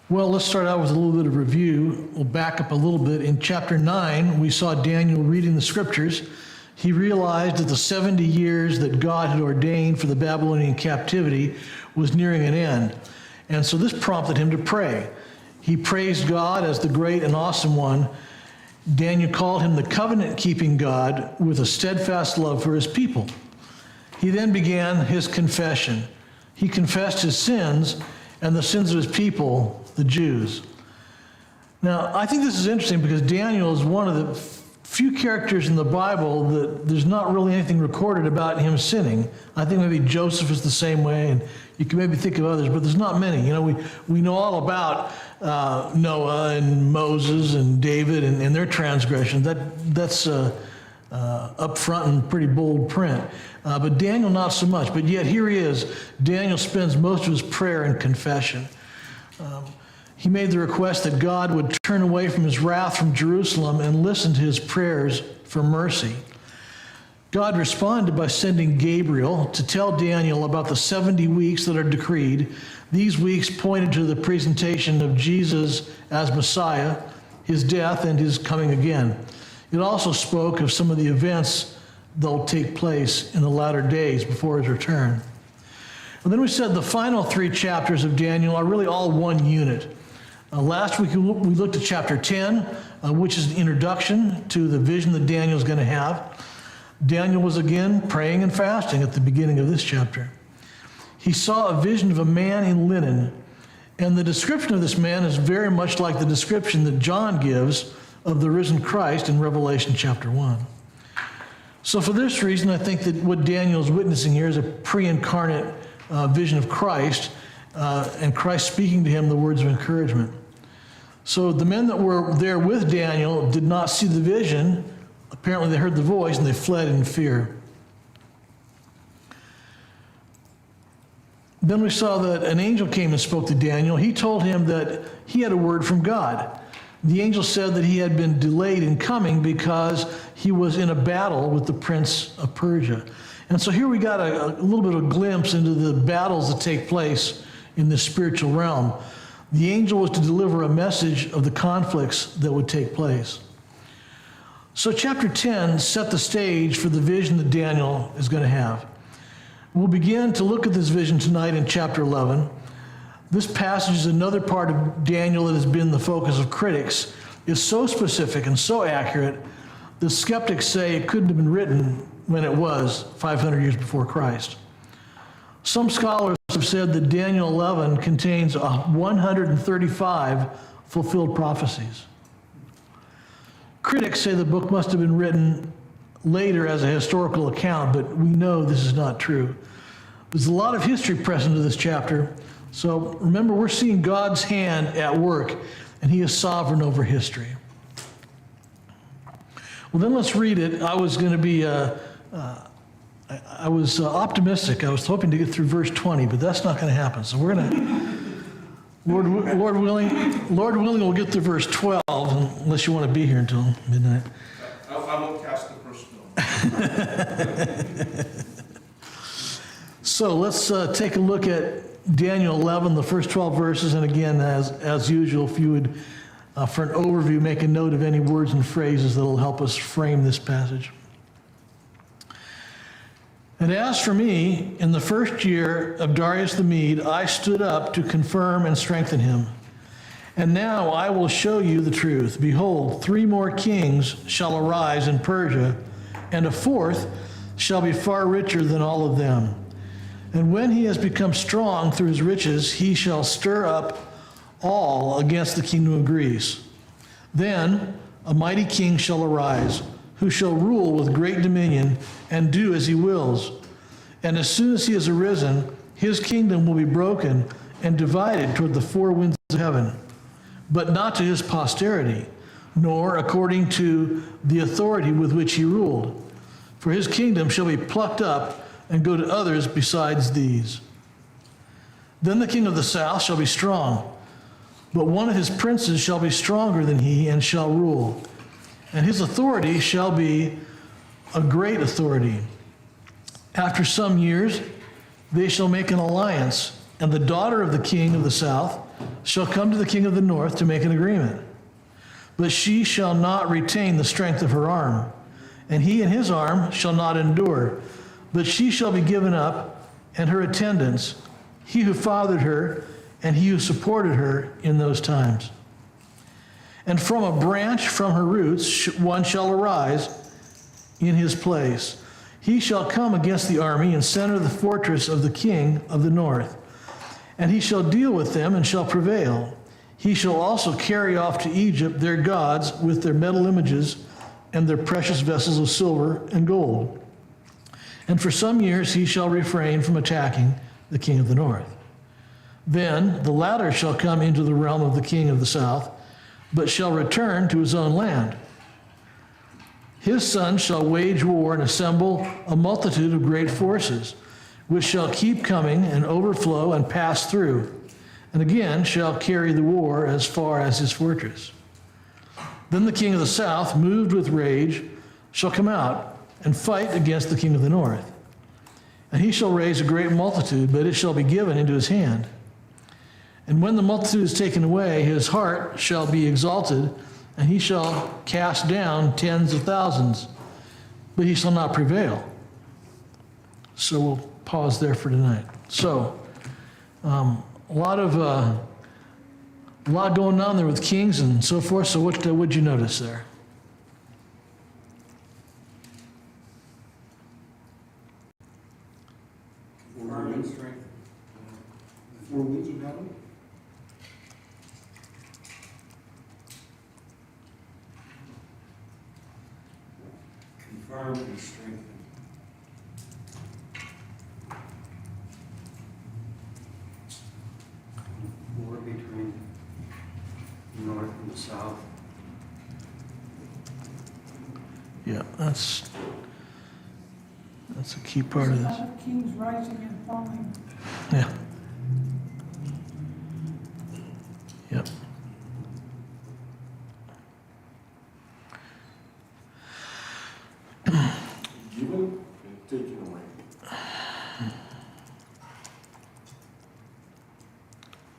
Well, let's start out with a little bit of review. We'll back up a little bit. In chapter 9, we saw Daniel reading the scriptures. He realized that the 70 years that God had ordained for the Babylonian captivity was nearing an end. And so this prompted him to pray. He praised God as the great and awesome one. Daniel called him the covenant-keeping God with a steadfast love for his people. He then began his confession. He confessed his sins and the sins of his people, the Jews. Now, I think this is interesting because Daniel is one of the few characters in the Bible that there's not really anything recorded about him sinning. I think maybe Joseph is the same way, and you can maybe think of others, but there's not many. You know, we know all about Noah and Moses and David and their transgressions. That's up front in pretty bold print. But Daniel, not so much. But yet here he is. Daniel spends most of his prayer in confession. He made the request that God would turn away from his wrath from Jerusalem and listen to his prayers for mercy. God responded by sending Gabriel to tell Daniel about the 70 weeks that are decreed. These weeks pointed to the presentation of Jesus as Messiah, his death, and his coming again. It also spoke of some of the events that will take place in the latter days before his return. And then we said the final 3 chapters of Daniel are really all one unit. Last week we looked at chapter 10, which is an introduction to the vision that Daniel's going to have. Daniel was again praying and fasting at the beginning of this chapter. He saw a vision of a man in linen, and the description of this man is very much like the description that John gives of the risen Christ in Revelation chapter 1. So for this reason, I think that what Daniel is witnessing here is a pre-incarnate vision of Christ, and Christ speaking to him the words of encouragement. So the men that were there with Daniel did not see the vision. Apparently they heard the voice and they fled in fear. Then we saw that an angel came and spoke to Daniel. He told him that he had a word from God. The angel said that he had been delayed in coming because he was in a battle with the prince of Persia. And so here we got a little bit of a glimpse into the battles that take place in this spiritual realm. The angel was to deliver a message of the conflicts that would take place. So chapter 10 set the stage for the vision that Daniel is going to have. We'll begin to look at this vision tonight in chapter 11. This passage is another part of Daniel that has been the focus of critics. It's so specific and so accurate, the skeptics say it couldn't have been written when it was 500 years before Christ. Some scholars have said that Daniel 11 contains 135 fulfilled prophecies. Critics say the book must have been written later as a historical account, but we know this is not true. There's a lot of history present to this chapter. So remember, we're seeing God's hand at work, and he is sovereign over history. Well, then let's read it. I was going to be, I was optimistic. I was hoping to get through verse 20, but that's not going to happen. So we're going to, Lord willing, we'll get to verse 12, unless you want to be here until midnight. I won't cast the first stone. So let's take a look at Daniel 11, the first 12 verses, and again, as usual, if you would, for an overview, make a note of any words and phrases that will help us frame this passage. And as for me, in the first year of Darius the Mede, I stood up to confirm and strengthen him. And now I will show you the truth. Behold, 3 more kings shall arise in Persia, and a 4th shall be far richer than all of them. And when he has become strong through his riches, he shall stir up all against the kingdom of Greece. Then a mighty king shall arise, who shall rule with great dominion and do as he wills. And as soon as he has arisen, his kingdom will be broken and divided toward the 4 winds of heaven, but not to his posterity, nor according to the authority with which he ruled. For his kingdom shall be plucked up and go to others besides these. Then the king of the south shall be strong, but one of his princes shall be stronger than he and shall rule. And his authority shall be a great authority. After some years, they shall make an alliance, and the daughter of the king of the south shall come to the king of the north to make an agreement. But she shall not retain the strength of her arm, and he and his arm shall not endure. But she shall be given up, and her attendants, he who fathered her, and he who supported her in those times. And from a branch from her roots one shall arise in his place. He shall come against the army and center the fortress of the king of the north. And he shall deal with them and shall prevail. He shall also carry off to Egypt their gods with their metal images and their precious vessels of silver and gold. And for some years he shall refrain from attacking the king of the north. Then the latter shall come into the realm of the king of the south, but shall return to his own land. His sons shall wage war and assemble a multitude of great forces, which shall keep coming and overflow and pass through, and again shall carry the war as far as his fortress. Then the king of the south, moved with rage, shall come out and fight against the king of the north. And he shall raise a great multitude, but it shall be given into his hand. And when the multitude is taken away, his heart shall be exalted, and he shall cast down tens of thousands, but he shall not prevail. So we'll pause there for tonight. So, a lot going on there with kings and so forth. So what would you notice there? Confirming strength. 4 winds of battle. Confirm and strengthen. War between the north and the south. Yeah, that's a key part of this. Kings rising and falling. Yeah. Yep. Given and taken away.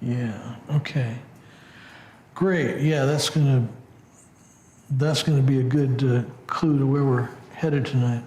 Yeah, okay. Great, yeah, that's gonna be a good clue to where we're headed tonight.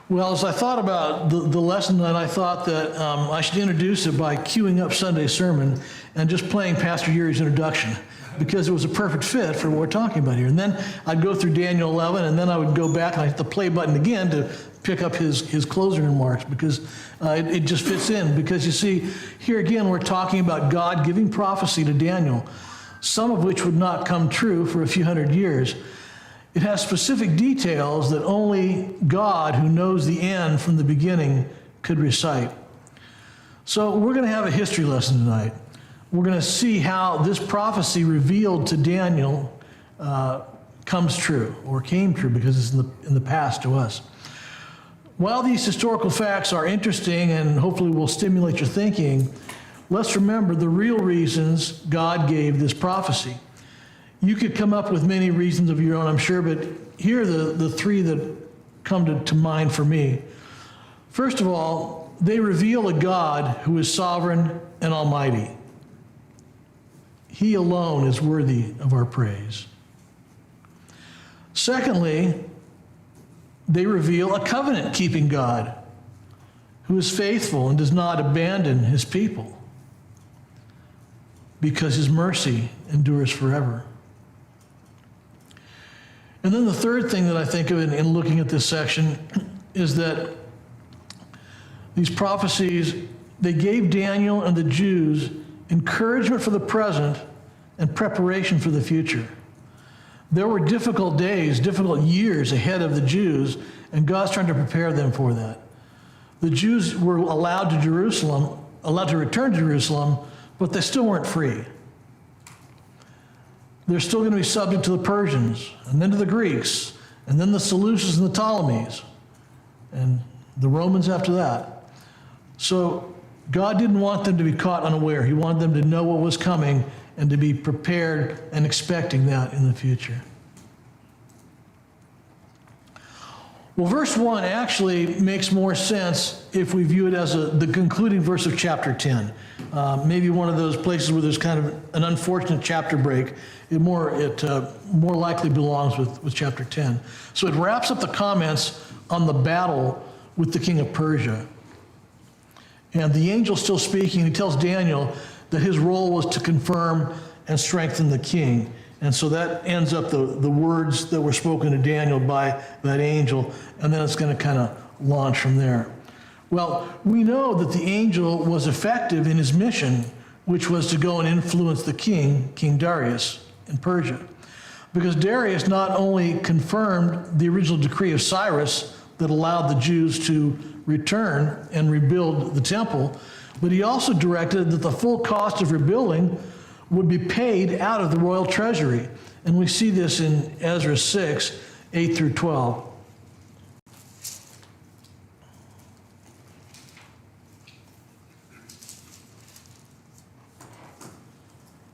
Well, as I thought about the lesson tonight, I thought that I should introduce it by queuing up Sunday's sermon and just playing Pastor Yuri's introduction, because it was a perfect fit for what we're talking about here. And then I'd go through Daniel 11, and then I would go back and I'd hit the play button again to pick up his closing remarks, because it just fits in. Because you see, here again, we're talking about God giving prophecy to Daniel, some of which would not come true for a few hundred years. It has specific details that only God, who knows the end from the beginning, could recite. So we're going to have a history lesson tonight. We're going to see how this prophecy revealed to Daniel comes true, or came true, because it's in the past to us. While these historical facts are interesting and hopefully will stimulate your thinking, let's remember the real reasons God gave this prophecy. You could come up with many reasons of your own, I'm sure, but here are the three that come to mind for me. First of all, they reveal a God who is sovereign and almighty. He alone is worthy of our praise. Secondly, they reveal a covenant-keeping God who is faithful and does not abandon his people, because his mercy endures forever. And then the third thing that I think of in looking at this section is that these prophecies, they gave Daniel and the Jews encouragement for the present and preparation for the future. There were difficult days, difficult years ahead of the Jews, and God's trying to prepare them for that. The Jews were allowed to return to Jerusalem, but they still weren't free. They're still going to be subject to the Persians, and then to the Greeks, and then the Seleucids and the Ptolemies, and the Romans after that. So God didn't want them to be caught unaware. He wanted them to know what was coming and to be prepared and expecting that in the future. Well, verse 1 actually makes more sense if we view it as the concluding verse of chapter 10. Maybe one of those places where there's kind of an unfortunate chapter break. It more likely belongs with chapter 10. So it wraps up the comments on the battle with the king of Persia. And the angel's still speaking. He tells Daniel that his role was to confirm and strengthen the king. And so that ends up the words that were spoken to Daniel by that angel, and then it's going to kind of launch from there. Well, we know that the angel was effective in his mission, which was to go and influence the king, King Darius, in Persia. Because Darius not only confirmed the original decree of Cyrus that allowed the Jews to return and rebuild the temple, but he also directed that the full cost of rebuilding would be paid out of the royal treasury. And we see this in Ezra 6, 8 through 12.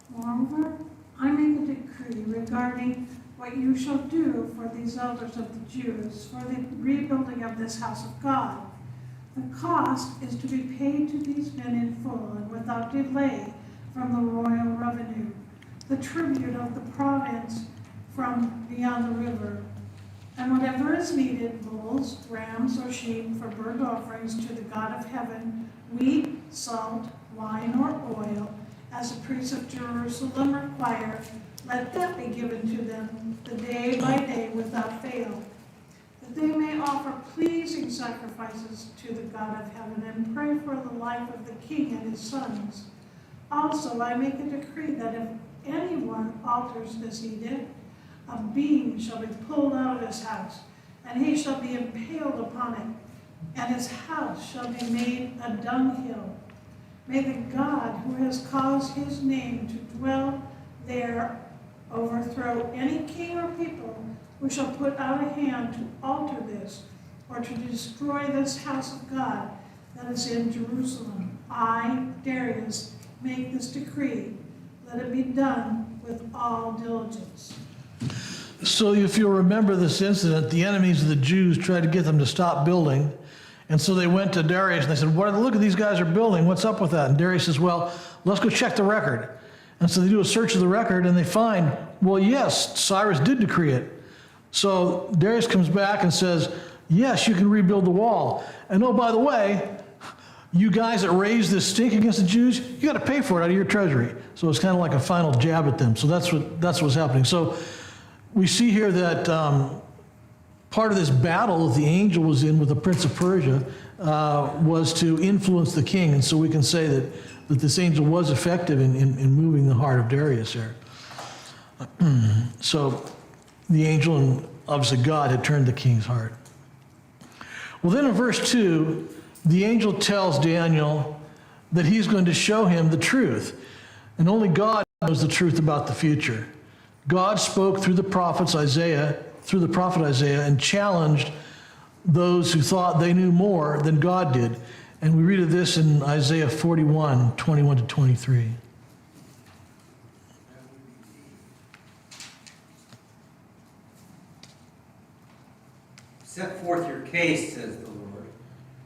Moreover, I make a decree regarding what you shall do for these elders of the Jews for the rebuilding of this house of God. The cost is to be paid to these men in full and without delay from the royal revenue, the tribute of the province from beyond the river, and whatever is needed, bulls, rams, or sheep for burnt offerings to the God of heaven, wheat, salt, wine, or oil, as the priests of Jerusalem require, let that be given to them the day by day without fail, that they may offer pleasing sacrifices to the God of heaven and pray for the life of the king and his sons. Also, I make a decree that if anyone alters this edict, a beam shall be pulled out of his house, and he shall be impaled upon it, and his house shall be made a dunghill. May the God who has caused his name to dwell there overthrow any king or people who shall put out a hand to alter this, or to destroy this house of God that is in Jerusalem. I, Darius, make this decree. Let it be done with all diligence. So if you'll remember this incident, the enemies of the Jews tried to get them to stop building. And so they went to Darius and they said, look at these guys are building. What's up with that? And Darius says, well, let's go check the record. And so they do a search of the record and they find, well, yes, Cyrus did decree it. So Darius comes back and says, yes, you can rebuild the wall. And oh, by the way, you guys that raised this stink against the Jews, you got to pay for it out of your treasury. So it's kind of like a final jab at them. So that's what's happening. So we see here that part of this battle that the angel was in with the prince of Persia was to influence the king. And so we can say that this angel was effective in moving the heart of Darius here. So the angel and obviously God had turned the king's heart. Well, then in verse 2, the angel tells Daniel that he's going to show him the truth. And only God knows the truth about the future. God spoke through the prophet Isaiah, and challenged those who thought they knew more than God did. And we read of this in Isaiah 41, 21 to 23. Set forth your case, says the Lord.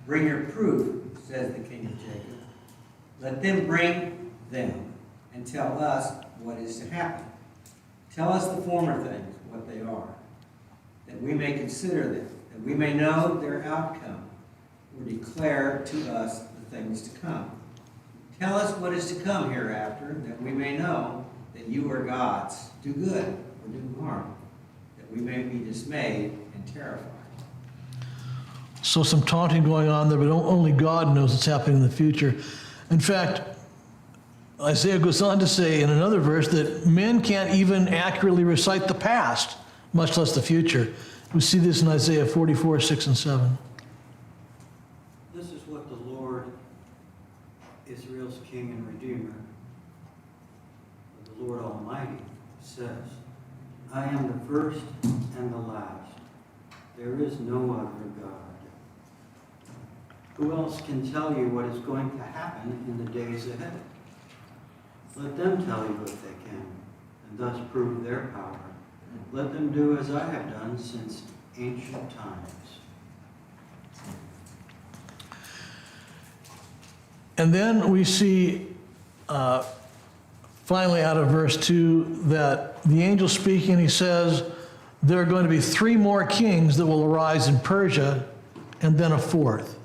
Bring your proof, says the King of Jacob. Let them bring them and tell us what is to happen. Tell us the former things, what they are, that we may consider them, that we may know their outcome, or declare to us the things to come. Tell us what is to come hereafter, that we may know that you are gods. Do good or do harm, that we may be dismayed and terrified. So some taunting going on there, but only God knows what's happening in the future. In fact, Isaiah goes on to say in another verse that men can't even accurately recite the past, much less the future. We see this in Isaiah 44, 6 and 7. This is what the Lord, Israel's King and Redeemer, the Lord Almighty, says, I am the first and the last. There is no other God. Who else can tell you what is going to happen in the days ahead? Let them tell you if they can, and thus prove their power. Let them do as I have done since ancient times. And then we see, finally out of verse 2, that the angel speaking, he says, there are going to be 3 more kings that will arise in Persia, and then a 4th.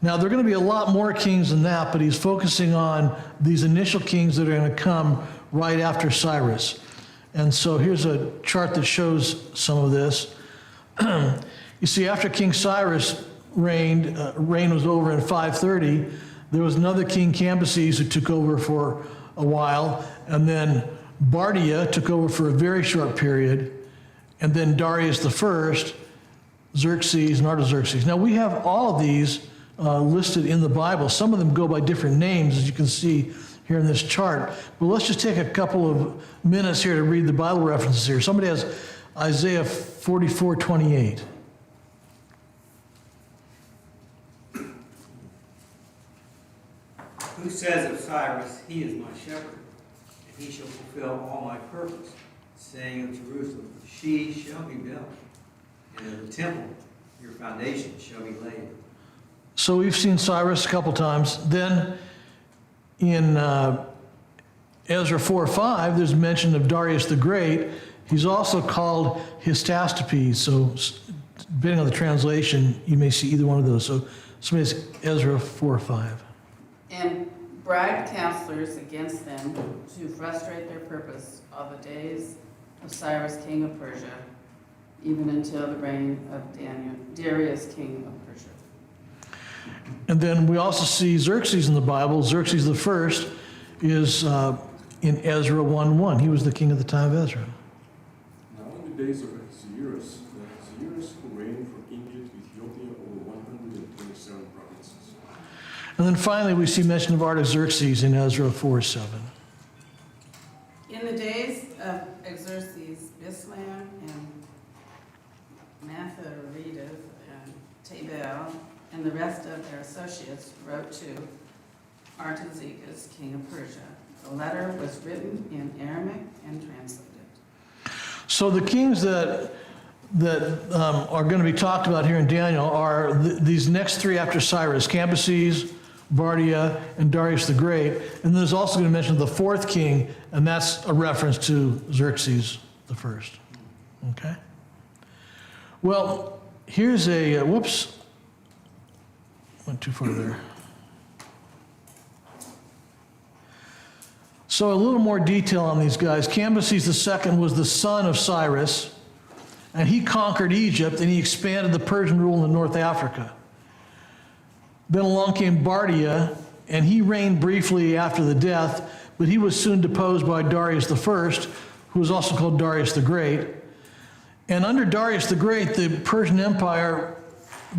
Now, there are going to be a lot more kings than that, but he's focusing on these initial kings that are going to come right after Cyrus. And so here's a chart that shows some of this. You see, after King Cyrus reign was over in 530, there was another king, Cambyses, who took over for a while, and then Bardia took over for a very short period, and then Darius I, Xerxes, and Artaxerxes. Now, we have all of these listed in the Bible. Some of them go by different names, as you can see here in this chart. But let's just take a couple of minutes here to read the Bible references here. Somebody has Isaiah 44:28. Who says of Cyrus, he is my shepherd, and he shall fulfill all my purpose, saying of Jerusalem, she shall be built, and of the temple, your foundation shall be laid. So we've seen Cyrus a couple times. Then in Ezra 4:5, there's mention of Darius the Great. He's also called Histastapes. So depending on the translation, you may see either one of those. So somebody's Ezra 4:5. And bribed counselors against them to frustrate their purpose all the days of Cyrus, king of Persia, even until the reign of Darius, king of Persia. And then we also see Xerxes in the Bible. Xerxes the first is in Ezra 1:1. He was the king at the time of Ezra. Now in the days of Cyrus, who reigned from Egypt, Ethiopia, over 127 provinces. And then finally, we see mention of Artaxerxes in Ezra 4:7. In the days of Xerxes, Bislam and Matharedath and Tabel and the rest of their associates wrote to Artaxerxes, king of Persia. The letter was written in Aramaic and translated. So the kings that are going to be talked about here in Daniel are these next 3 after Cyrus: Cambyses, Bardia, and Darius the Great. And there's also going to mention the 4th king, and that's a reference to Xerxes the first. Okay? Well, here's a, whoops, went too far there. So a little more detail on these guys. Cambyses II was the son of Cyrus, and he conquered Egypt, and he expanded the Persian rule in North Africa. Then along came Bardia, and he reigned briefly after the death, but he was soon deposed by Darius I, who was also called Darius the Great. And under Darius the Great, the Persian Empire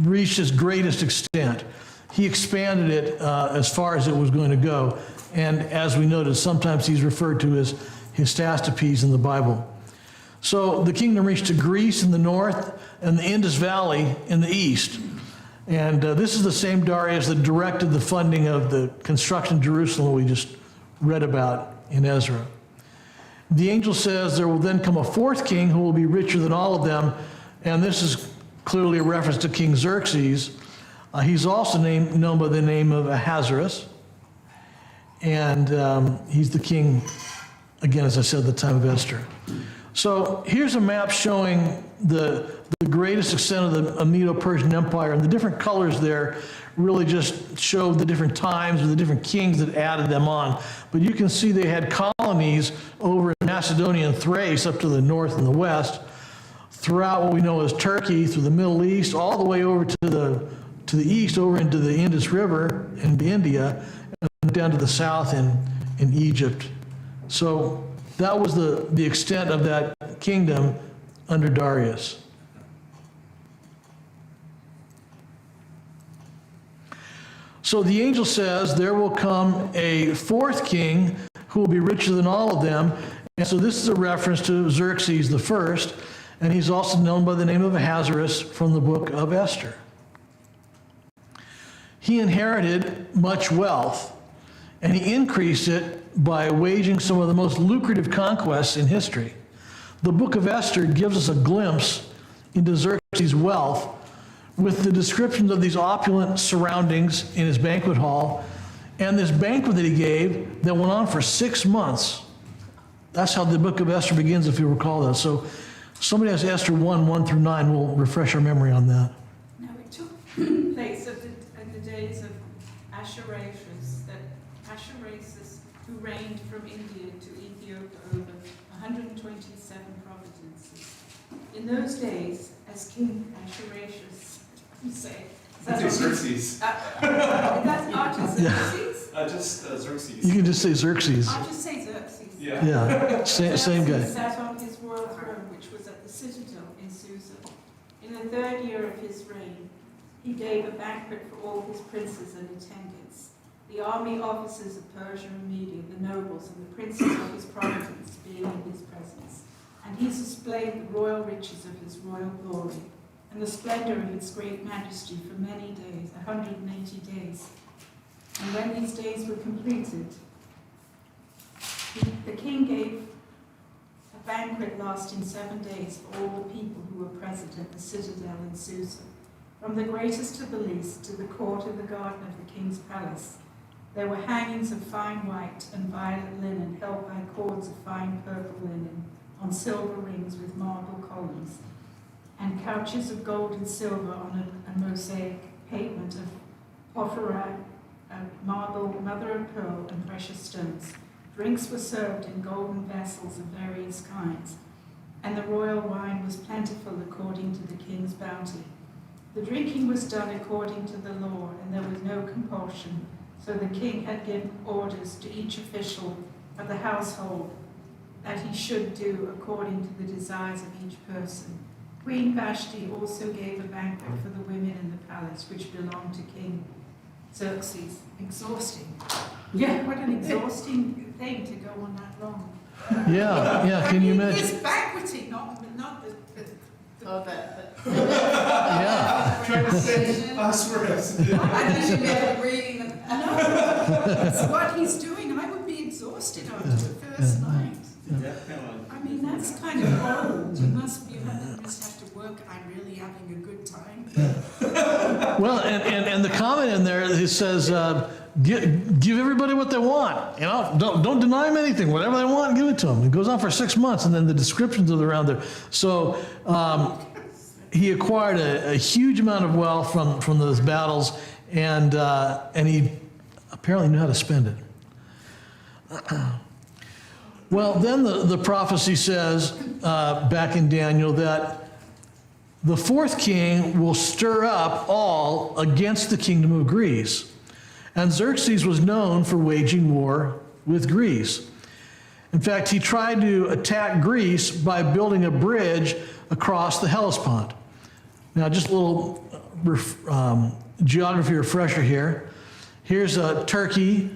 reached its greatest extent. He expanded it as far as it was going to go. And as we noted, sometimes he's referred to as Histastapes in the Bible. So the kingdom reached to Greece in the north and the Indus Valley in the east. And this is the same Darius that directed the funding of the construction of Jerusalem we just read about in Ezra. The angel says there will then come a 4th king who will be richer than all of them. And this is clearly a reference to King Xerxes. He's also known by the name of Ahasuerus. And he's the king, again, as I said, at the time of Esther. So here's a map showing the greatest extent of the Medo-Persian Empire, and the different colors there really just show the different times or the different kings that added them on. But you can see they had colonies over in Macedonia and Thrace up to the north and the west, throughout what we know as Turkey, through the Middle East, all the way over to the east, over into the Indus River in India, and down to the south in Egypt. So that was the extent of that kingdom under Darius. So the angel says there will come a 4th king who will be richer than all of them. And so this is a reference to Xerxes the first, and he's also known by the name of Ahasuerus from the book of Esther. He inherited much wealth, and he increased it by waging some of the most lucrative conquests in history. The book of Esther gives us a glimpse into Xerxes' wealth with the descriptions of these opulent surroundings in his banquet hall And this banquet that he gave that went on for 6 months. That's how the book of Esther begins, if you recall that. So somebody has Esther 1:1-9. We'll refresh our memory on that. Now it took place in the days of Ahasuerus, who reigned from India to Ethiopia over 127 provinces. In those days, as King Ahasuerus, you say, Xerxes. that's Artaxerxes? Just Xerxes. You can just say Xerxes. I'll just say Xerxes. Yeah. Yeah, same guy. Xerxes sat on his royal throne, which was at the citadel in Susa. In the 3rd year of his reign, he gave a banquet for all his princes and attendants, the army officers of Persia and Media, the nobles and the princes of his province being in his presence. And he displayed the royal riches of his royal glory and the splendor of its great majesty for many days, 180 days. And when these days were completed, the king gave a banquet lasting 7 days for all the people who were present at the citadel in Susa, from the greatest to the least, to the court of the garden of the king's palace. There were hangings of fine white and violet linen held by cords of fine purple linen on silver rings with marble columns, and couches of gold and silver on a mosaic pavement of porphyry, marble, mother of pearl, and precious stones. Drinks were served in golden vessels of various kinds, and the royal wine was plentiful according to the king's bounty. The drinking was done according to the law, and there was no compulsion, so the king had given orders to each official of the household that he should do according to the desires of each person. Queen Vashti also gave a banquet for the women in the palace, which belonged to King Xerxes. Exhausting. Yeah, what an exhausting thing to go on that long. Yeah, can you imagine? It's banqueting, not the Oh, that. Yeah. Trying to say Ahasuerus. I think you better reading them. No, it's what he's doing. I would be exhausted after the first night. I mean, that's kind of old. You must have to work. I'm really having a good time. Well, and the comment in there, it says, give everybody what they want. You know, don't deny them anything. Whatever they want, give it to them. It goes on for 6 months, and then the descriptions are around there. So he acquired a huge amount of wealth from those battles, and he apparently knew how to spend it. Well, then the prophecy says, back in Daniel, that the 4th king will stir up all against the kingdom of Greece. And Xerxes was known for waging war with Greece. In fact, he tried to attack Greece by building a bridge across the Hellespont. Now, just a little geography refresher here. Here's Turkey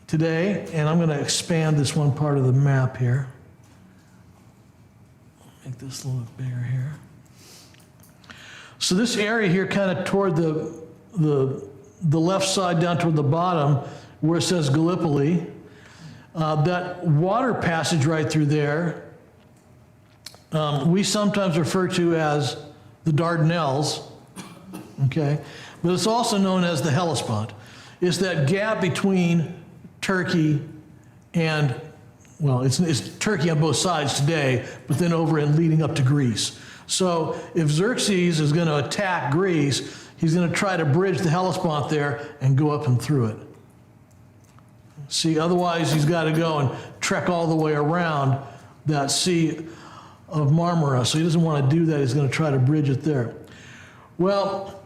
today, and I'm going to expand this one part of the map here. Make this a little bit bigger here. So this area here, kind of toward the left side down toward the bottom, where it says Gallipoli, that water passage right through there, we sometimes refer to as the Dardanelles, okay? But it's also known as the Hellespont. It's that gap between Turkey and, well, it's Turkey on both sides today, but then over and leading up to Greece. So if Xerxes is going to attack Greece, he's going to try to bridge the Hellespont there and go up and through it. See, otherwise he's got to go and trek all the way around that Sea of Marmara. So he doesn't want to do that. He's going to try to bridge it there. Well,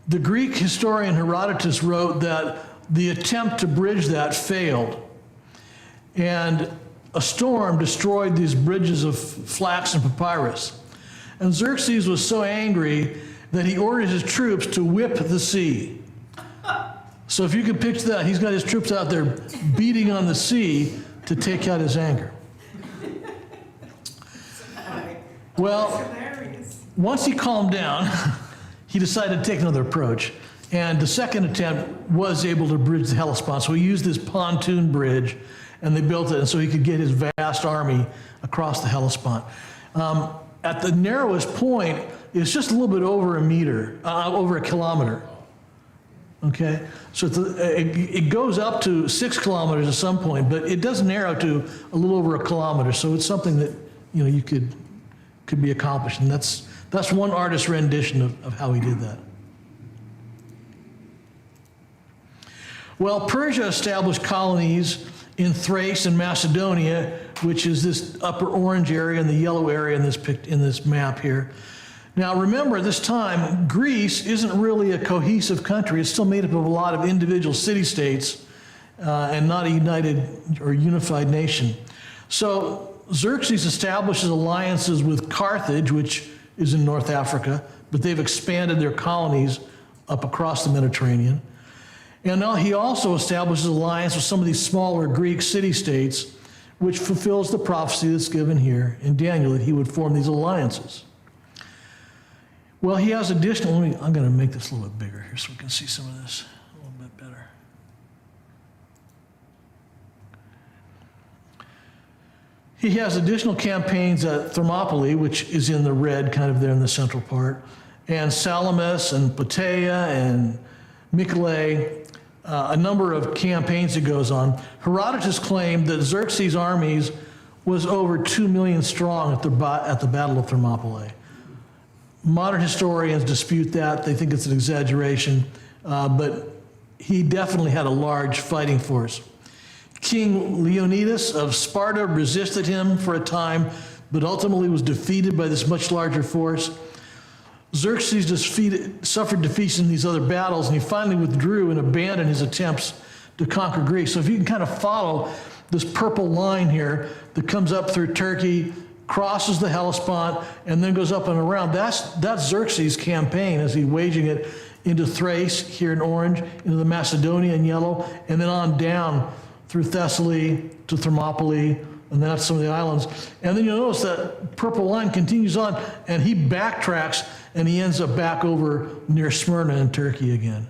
the Greek historian Herodotus wrote that the attempt to bridge that failed. And a storm destroyed these bridges of flax and papyrus. And Xerxes was so angry that he ordered his troops to whip the sea. So if you can picture that, he's got his troops out there beating on the sea to take out his anger. Well, once he calmed down, he decided to take another approach. And the second attempt was able to bridge the Hellespont. So he used this pontoon bridge, and they built it, and so he could get his vast army across the Hellespont. At the narrowest point, it's just a little bit over a kilometer. Okay, so it goes up to 6 kilometers at some point, but it does narrow to a little over a kilometer. So it's something that you could be accomplished, and that's one artist's rendition of how he did that. Well, Persia established colonies in Thrace and Macedonia, which is this upper orange area and the yellow area in this map here. Now remember, this time, Greece isn't really a cohesive country. It's still made up of a lot of individual city-states and not a united or unified nation. So Xerxes establishes alliances with Carthage, which is in North Africa, but they've expanded their colonies up across the Mediterranean. And now he also establishes alliance with some of these smaller Greek city-states, which fulfills the prophecy that's given here in Daniel that he would form these alliances. Well, he has additional, I'm going to make this a little bit bigger here so we can see some of this a little bit better. He has additional campaigns at Thermopylae, which is in the red, kind of there in the central part, and Salamis and Plataea and Mycale, a number of campaigns he goes on. Herodotus claimed that Xerxes' armies was over 2 million strong at the Battle of Thermopylae. Modern historians dispute that. They think it's an exaggeration, but he definitely had a large fighting force. King Leonidas of Sparta resisted him for a time, but ultimately was defeated by this much larger force. Xerxes suffered defeats in these other battles, and he finally withdrew and abandoned his attempts to conquer Greece. So if you can kind of follow this purple line here that comes up through Turkey, crosses the Hellespont, and then goes up and around. That's Xerxes' campaign as he's waging it into Thrace, here in orange, into the Macedonia in yellow, and then on down through Thessaly to Thermopylae, and that's some of the islands. And then you'll notice that purple line continues on, and he backtracks, and he ends up back over near Smyrna in Turkey again.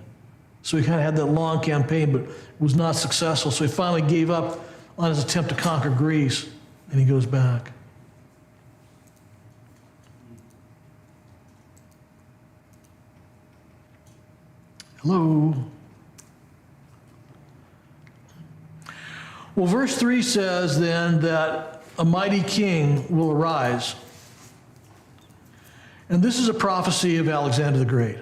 So he kind of had that long campaign, but was not successful. So he finally gave up on his attempt to conquer Greece, and he goes back. Hello? Well, verse 3 says then that a mighty king will arise. And this is a prophecy of Alexander the Great.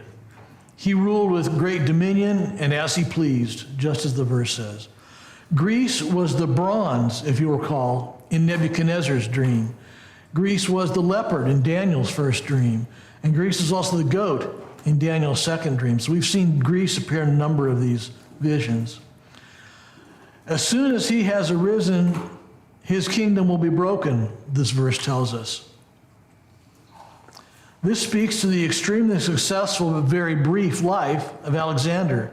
He ruled with great dominion and as he pleased, just as the verse says. Greece was the bronze, if you recall, in Nebuchadnezzar's dream. Greece was the leopard in Daniel's first dream. And Greece is also the goat in Daniel's second dream. So we've seen Greece appear in a number of these visions. As soon as he has arisen, his kingdom will be broken, this verse tells us. This speaks to the extremely successful but very brief life of Alexander.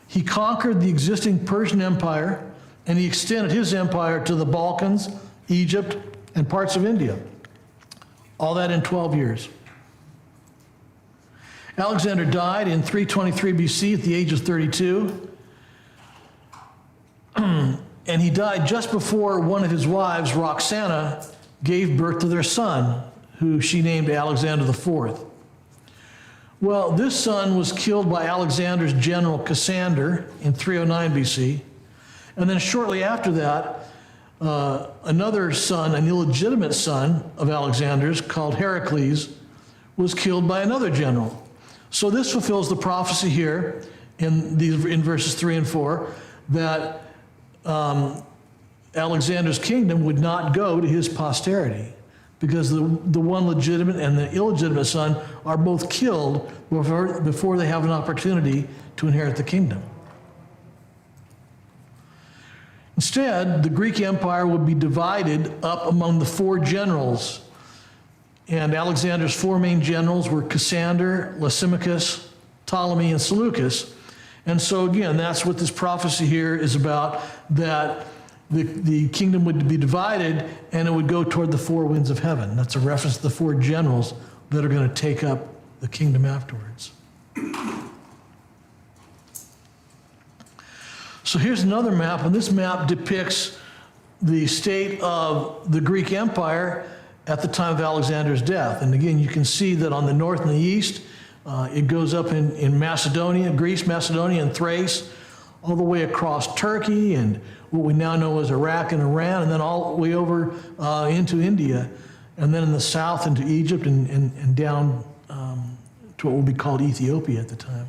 He conquered the existing Persian Empire, and he extended his empire to the Balkans, Egypt, and parts of India. All that in 12 years. Alexander died in 323 BC at the age of 32. And he died just before one of his wives, Roxana, gave birth to their son, who she named Alexander IV. Well, this son was killed by Alexander's general Cassander in 309 BC. And then shortly after that, another son, an illegitimate son of Alexander's, called Heracles, was killed by another general. So this fulfills the prophecy here in verses 3 and 4 that Alexander's kingdom would not go to his posterity because the one legitimate and the illegitimate son are both killed before they have an opportunity to inherit the kingdom. Instead, the Greek Empire would be divided up among the 4 generals. And Alexander's 4 main generals were Cassander, Lysimachus, Ptolemy, and Seleucus. And so again, that's what this prophecy here is about, that the kingdom would be divided and it would go toward the 4 winds of heaven. That's a reference to the 4 generals that are going to take up the kingdom afterwards. So here's another map, and this map depicts the state of the Greek Empire at the time of Alexander's death. And again, you can see that on the north and the east, It goes up in Macedonia, Greece, Macedonia, and Thrace, all the way across Turkey and what we now know as Iraq and Iran, and then all the way over into India, and then in the south into Egypt and down to what would be called Ethiopia at the time.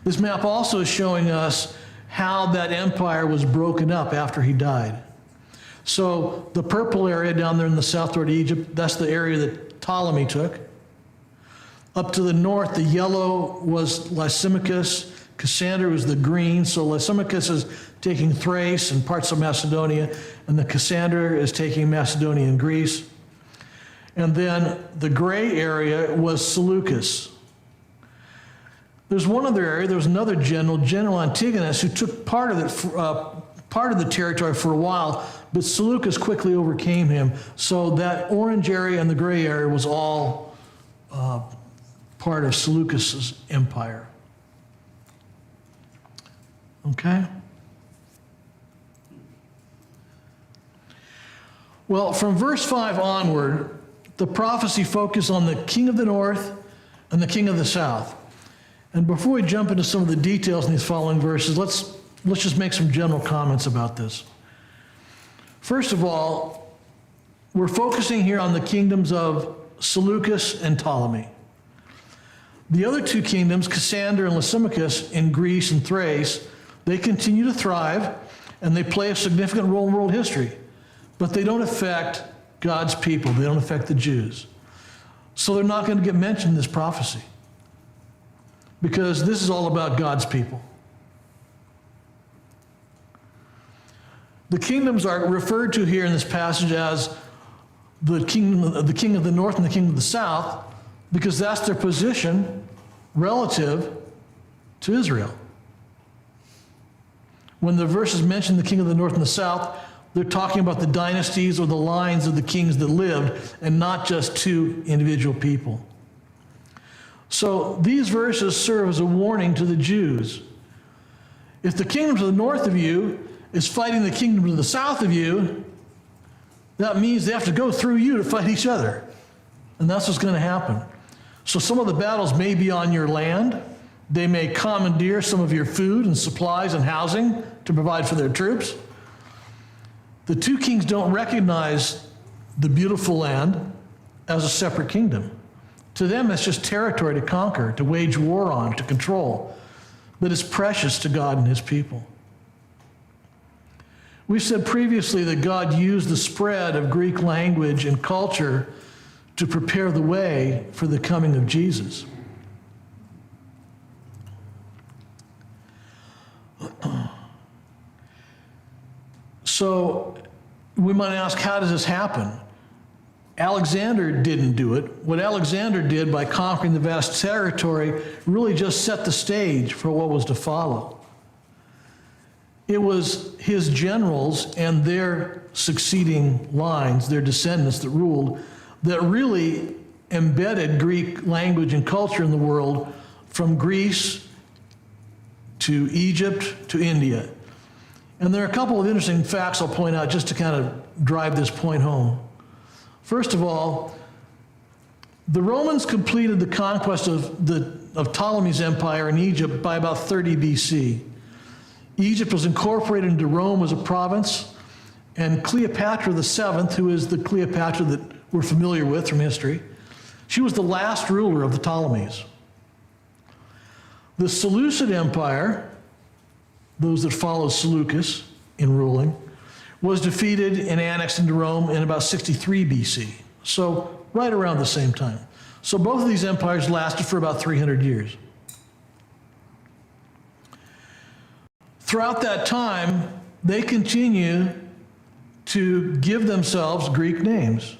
This map also is showing us how that empire was broken up after he died. So the purple area down there in the south toward Egypt, that's the area that Ptolemy took. Up to the north, the yellow was Lysimachus. Cassander was the green. So Lysimachus is taking Thrace and parts of Macedonia, and the Cassander is taking Macedonia and Greece. And then the gray area was Seleucus. There's one other area. There was another General Antigonus, who took part of the territory for a while, but Seleucus quickly overcame him. So that orange area and the gray area was all part of Seleucus's empire. Okay? Well, from verse 5 onward, the prophecy focused on the king of the north and the king of the south. And before we jump into some of the details in these following verses, let's just make some general comments about this. First of all, we're focusing here on the kingdoms of Seleucus and Ptolemy. The other two kingdoms, Cassander and Lysimachus in Greece and Thrace, they continue to thrive and they play a significant role in world history, but they don't affect God's people. They don't affect the Jews. So they're not going to get mentioned in this prophecy, because this is all about God's people. The kingdoms are referred to here in this passage as the king of the north and the king of the south, because that's their position relative to Israel. When the verses mention the king of the north and the south, they're talking about the dynasties or the lines of the kings that lived, and not just two individual people. So these verses serve as a warning to the Jews. If the kingdom to the north of you is fighting the kingdom to the south of you, that means they have to go through you to fight each other. And that's what's going to happen. So some of the battles may be on your land. They may commandeer some of your food and supplies and housing to provide for their troops. The two kings don't recognize the beautiful land as a separate kingdom. To them, it's just territory to conquer, to wage war on, to control. But it's precious to God and his people. We said previously that God used the spread of Greek language and culture to prepare the way for the coming of Jesus. So we might ask, how does this happen? Alexander didn't do it. What Alexander did by conquering the vast territory really just set the stage for what was to follow. It was his generals and their succeeding lines, their descendants that ruled, that really embedded Greek language and culture in the world, from Greece to Egypt to India. And there are a couple of interesting facts I'll point out just to kind of drive this point home. First of all, the Romans completed the conquest of Ptolemy's empire in Egypt by about 30 BC. Egypt was incorporated into Rome as a province, and Cleopatra VII, who is the Cleopatra that we're familiar with from history, she was the last ruler of the Ptolemies. The Seleucid Empire, those that followed Seleucus in ruling, was defeated and annexed into Rome in about 63 BC. So right around the same time. So both of these empires lasted for about 300 years. Throughout that time, they continue to give themselves Greek names.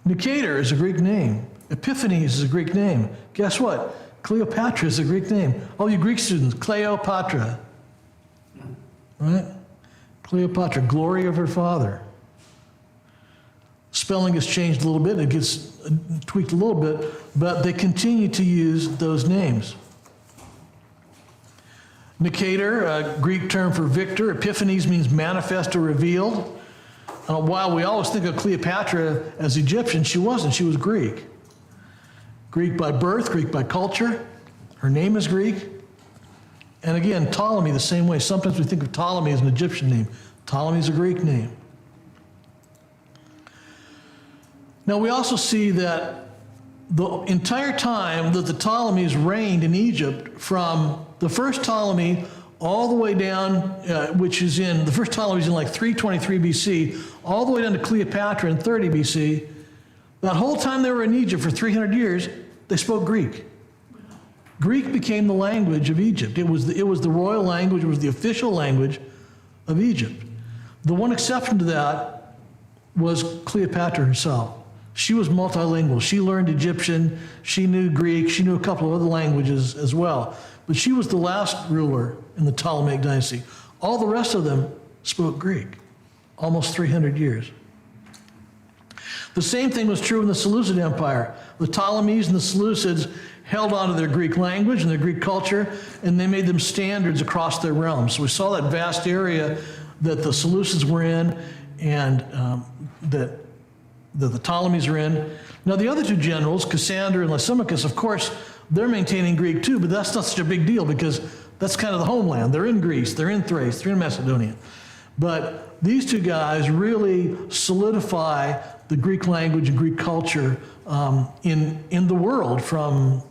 Nicator is a Greek name. Epiphanes is a Greek name. Guess what? Cleopatra is a Greek name. All you Greek students, Cleopatra. Right? Cleopatra, glory of her father. Spelling gets changed a little bit, it gets tweaked a little bit, but they continue to use those names. Nicator, a Greek term for victor. Epiphanes means manifest or revealed. While we always think of Cleopatra as Egyptian, she wasn't. She was Greek. Greek by birth, Greek by culture. Her name is Greek. And again, Ptolemy the same way. Sometimes we think of Ptolemy as an Egyptian name. Ptolemy is a Greek name. Now we also see that the entire time that the Ptolemies reigned in Egypt, from the first Ptolemy all the way down, which is in, the first Ptolemy is in like 323 BC, all the way down to Cleopatra in 30 BC, that whole time they were in Egypt for 300 years, they spoke Greek. Greek became the language of Egypt. It was the royal language, it was the official language of Egypt. The one exception to that was Cleopatra herself. She was multilingual. She learned Egyptian, she knew Greek, she knew a couple of other languages as well. But she was the last ruler in the Ptolemaic dynasty. All the rest of them spoke Greek, almost 300 years. The same thing was true in the Seleucid Empire. The Ptolemies and the Seleucids held on to their Greek language and their Greek culture, and they made them standards across their realms. So we saw that vast area that the Seleucids were in and that the Ptolemies are in. Now the other two generals, Cassander and Lysimachus, of course, they're maintaining Greek too, but that's not such a big deal because that's kind of the homeland. They're in Greece, they're in Thrace, they're in Macedonia. But these two guys really solidify the Greek language and Greek culture in the world, from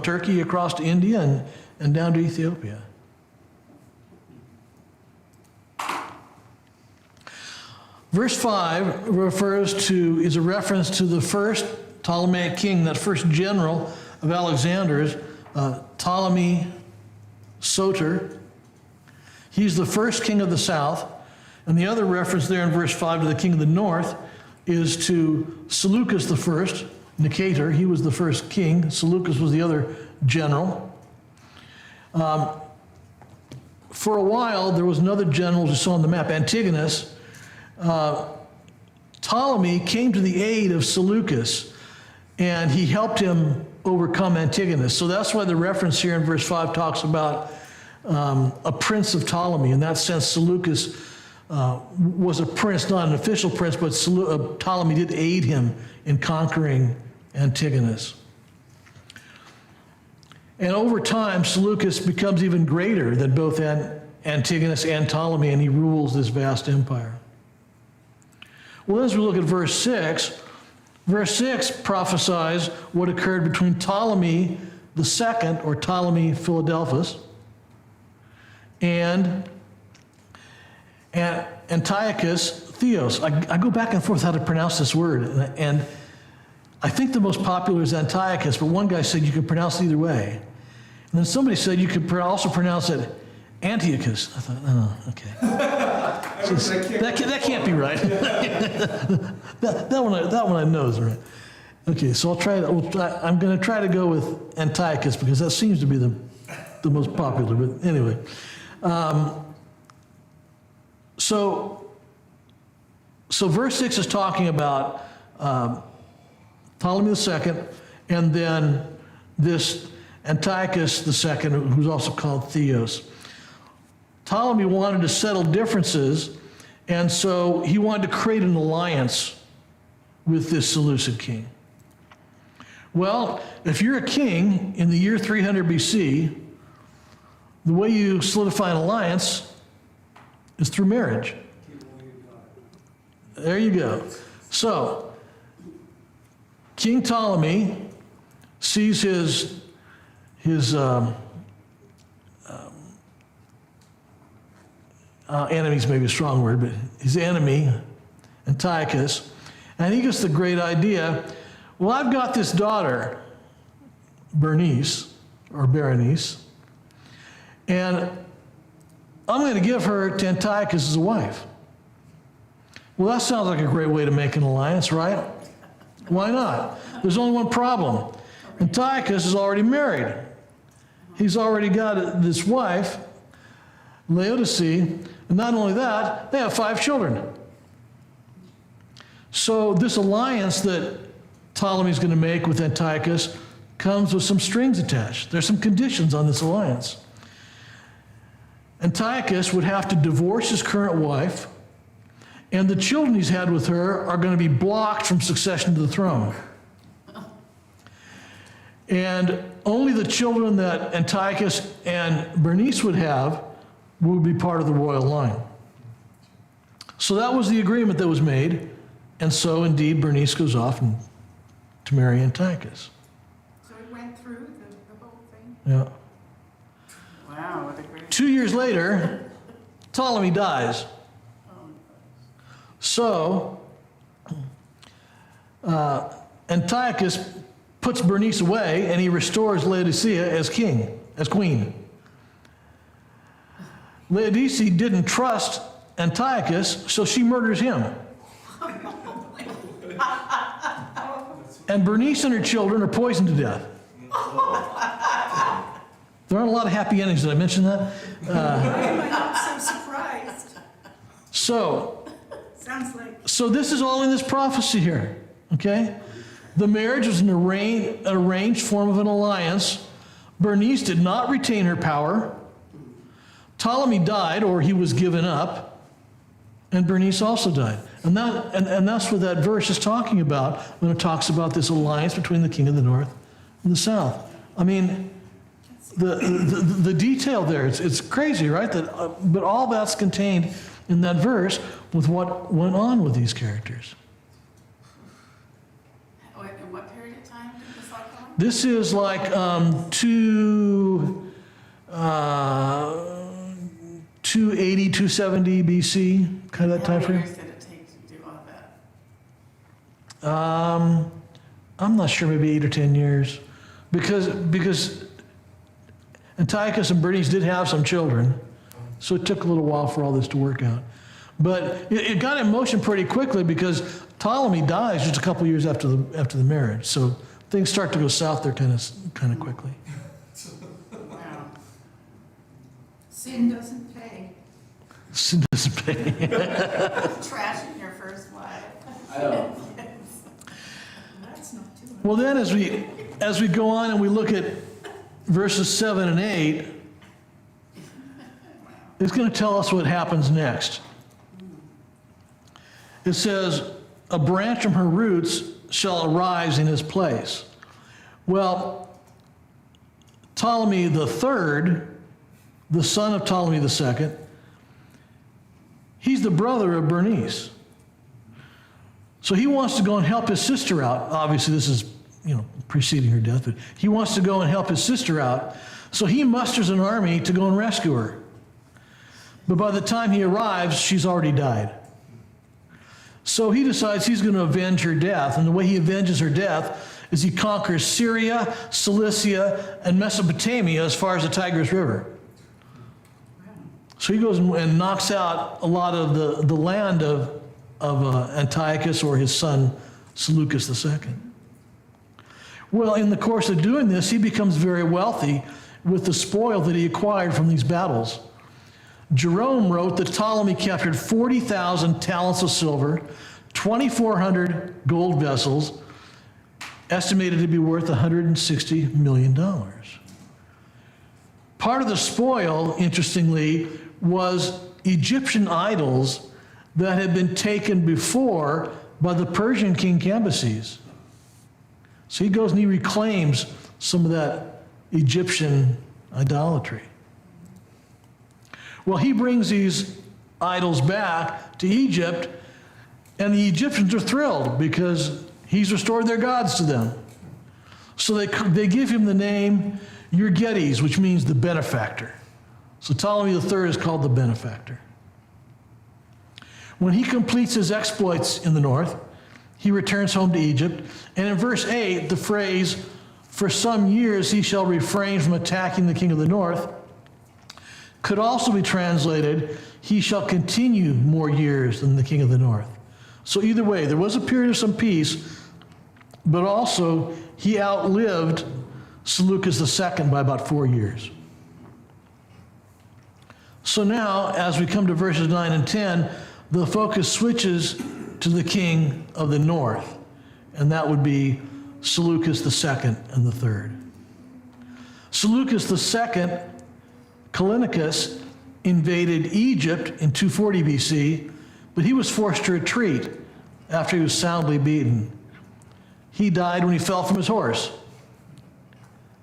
Turkey across to India and down to Ethiopia. Verse 5 is a reference to the first Ptolemaic king, that first general of Alexander's, Ptolemy Soter. He's the first king of the south. And the other reference there in verse 5 to the king of the north is to Seleucus the first, Nicator. He was the first king. Seleucus was the other general. For a while, there was another general you saw on the map, Antigonus. Ptolemy came to the aid of Seleucus, and he helped him overcome Antigonus. So that's why the reference here in verse 5 talks about a prince of Ptolemy. In that sense, Seleucus was a prince, not an official prince, but Ptolemy did aid him in conquering Antigonus. And over time, Seleucus becomes even greater than both Antigonus and Ptolemy, and he rules this vast empire. Well, as we look at verse 6 prophesies what occurred between Ptolemy II, or Ptolemy Philadelphus, and Antiochus Theos. I go back and forth how to pronounce this word, and I think the most popular is Antiochus, but one guy said you could pronounce it either way. And then somebody said you could also pronounce it Antiochus. I thought, oh, okay. That can't be right. that one I know is right. Okay, so I'm going to try to go with Antiochus because that seems to be the most popular. But anyway, so verse 6 is talking about Ptolemy II, and then this Antiochus II, who's also called Theos. Ptolemy wanted to settle differences, and so he wanted to create an alliance with this Seleucid king. Well, if you're a king in the year 300 BC, the way you solidify an alliance is through marriage. There you go. So, King Ptolemy sees his enemy's maybe a strong word, but his enemy, Antiochus, and he gets the great idea, well, I've got this daughter, Bernice, and I'm going to give her to Antiochus as a wife. Well, that sounds like a great way to make an alliance, right? Why not? There's only one problem. Antiochus is already married. He's already got this wife, Laodice, and not only that, they have 5 children. So this alliance that Ptolemy's going to make with Antiochus comes with some strings attached. There's some conditions on this alliance. Antiochus would have to divorce his current wife, and the children he's had with her are going to be blocked from succession to the throne. And only the children that Antiochus and Bernice would have would be part of the royal line. So that was the agreement that was made. And so indeed Bernice goes off to marry Antiochus. So it went through the whole thing? Yeah. Wow, what a great. 2 years later, Ptolemy dies. So Antiochus puts Bernice away and he restores Laodicea as queen. Laodicea didn't trust Antiochus, so she murders him. And Bernice and her children are poisoned to death. There aren't a lot of happy endings. Did I mention that? Why am I not so surprised? Sounds like So this is all in this prophecy here, okay? The marriage was an arranged form of an alliance. Bernice did not retain her power. Ptolemy died, or he was given up, and Bernice also died. And that's what that verse is talking about when it talks about this alliance between the king of the north and the south. I mean, the detail there, it's crazy, right? But all that's contained in that verse with what went on with these characters. Wait, in what period of time did this all come? This is like 280, 270 BC, kind of that time How many frame. years did it take to do all that? I'm not sure, maybe 8 or 10 years. Because Antiochus and Bernice did have some children, so it took a little while for all this to work out. But it got in motion pretty quickly because Ptolemy dies just a couple years after the marriage. So things start to go south there kind of quickly. Wow. sin doesn't pay. Sin doesn't pay. Trashing your first wife. That's not too much. Well, then as we go on and we look at verses 7 and 8, it's going to tell us what happens next. It says, a branch from her roots shall arise in his place. Well, Ptolemy the third, the son of Ptolemy the second, he's the brother of Bernice. So he wants to go and help his sister out. Obviously, this is, preceding her death, but he wants to go and help his sister out. So he musters an army to go and rescue her. But by the time he arrives, she's already died. So he decides he's going to avenge her death. And the way he avenges her death is he conquers Syria, Cilicia, and Mesopotamia as far as the Tigris River. So he goes and knocks out a lot of the land of Antiochus or his son Seleucus II. Well, in the course of doing this, he becomes very wealthy with the spoil that he acquired from these battles. Jerome wrote that Ptolemy captured 40,000 talents of silver, 2,400 gold vessels, estimated to be worth $160 million. Part of the spoil, interestingly, was Egyptian idols that had been taken before by the Persian king Cambyses. So he goes and he reclaims some of that Egyptian idolatry. Well, he brings these idols back to Egypt, and the Egyptians are thrilled because he's restored their gods to them. So they give him the name Euergetes, which means the benefactor. So Ptolemy III is called the benefactor. When he completes his exploits in the north, he returns home to Egypt. And in verse 8, the phrase, "For some years he shall refrain from attacking the king of the north," could also be translated, "He shall continue more years than the king of the north." So either way, there was a period of some peace, but also he outlived Seleucus II by about 4 years. So now, as we come to verses 9 and 10, the focus switches to the king of the north, and that would be Seleucus II and the third. Seleucus II, Callinicus, invaded Egypt in 240 BC, but he was forced to retreat after he was soundly beaten. He died when he fell from his horse.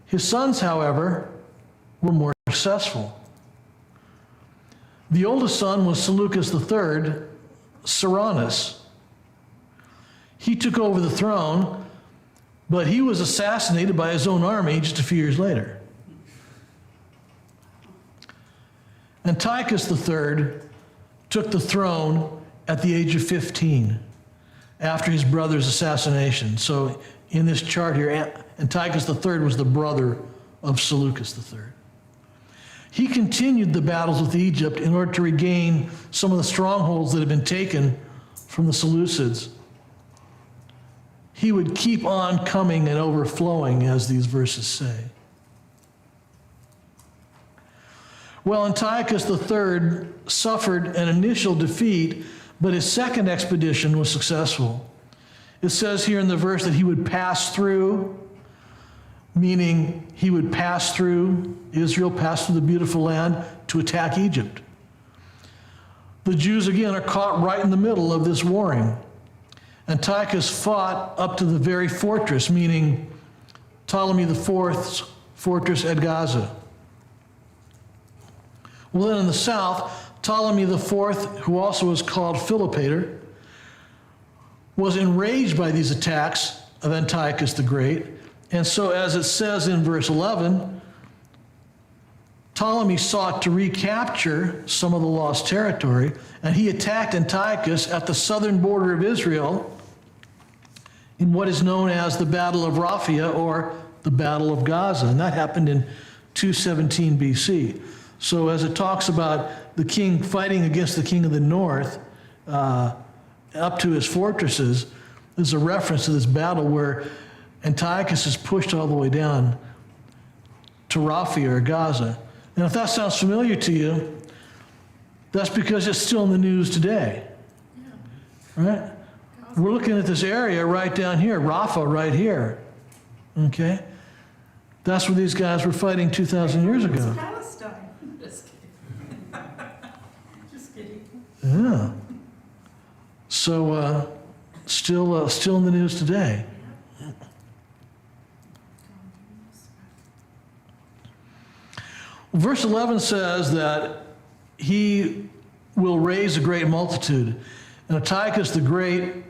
His sons, however, were more successful. The oldest son was Seleucus III, Cyrannus. He took over the throne, but he was assassinated by his own army just a few years later. Antiochus III took the throne at the age of 15 after his brother's assassination. So in this chart here, Antiochus III was the brother of Seleucus III. He continued the battles with Egypt in order to regain some of the strongholds that had been taken from the Seleucids. He would keep on coming and overflowing, as these verses say. Well, Antiochus III suffered an initial defeat, but his second expedition was successful. It says here in the verse that he would pass through, meaning he would pass through Israel, pass through the beautiful land to attack Egypt. The Jews, again, are caught right in the middle of this warring. Antiochus fought up to the very fortress, meaning Ptolemy IV's fortress at Gaza. Well, then in the south, Ptolemy IV, who also was called Philopator, was enraged by these attacks of Antiochus the Great. And so, as it says in verse 11, Ptolemy sought to recapture some of the lost territory, and he attacked Antiochus at the southern border of Israel in what is known as the Battle of Raphia, or the Battle of Gaza. And that happened in 217 BC. So as it talks about the king fighting against the king of the north up to his fortresses, there's a reference to this battle where Antiochus is pushed all the way down to Raphia or Gaza. And if that sounds familiar to you, that's because it's still in the news today. Right? We're looking at this area right down here, Rafah right here. Okay? That's where these guys were fighting 2,000 years It's ago. Palestine. Just kidding. Just kidding. Yeah. So, still in the news today. Verse 11 says that he will raise a great multitude. And Antiochus the Great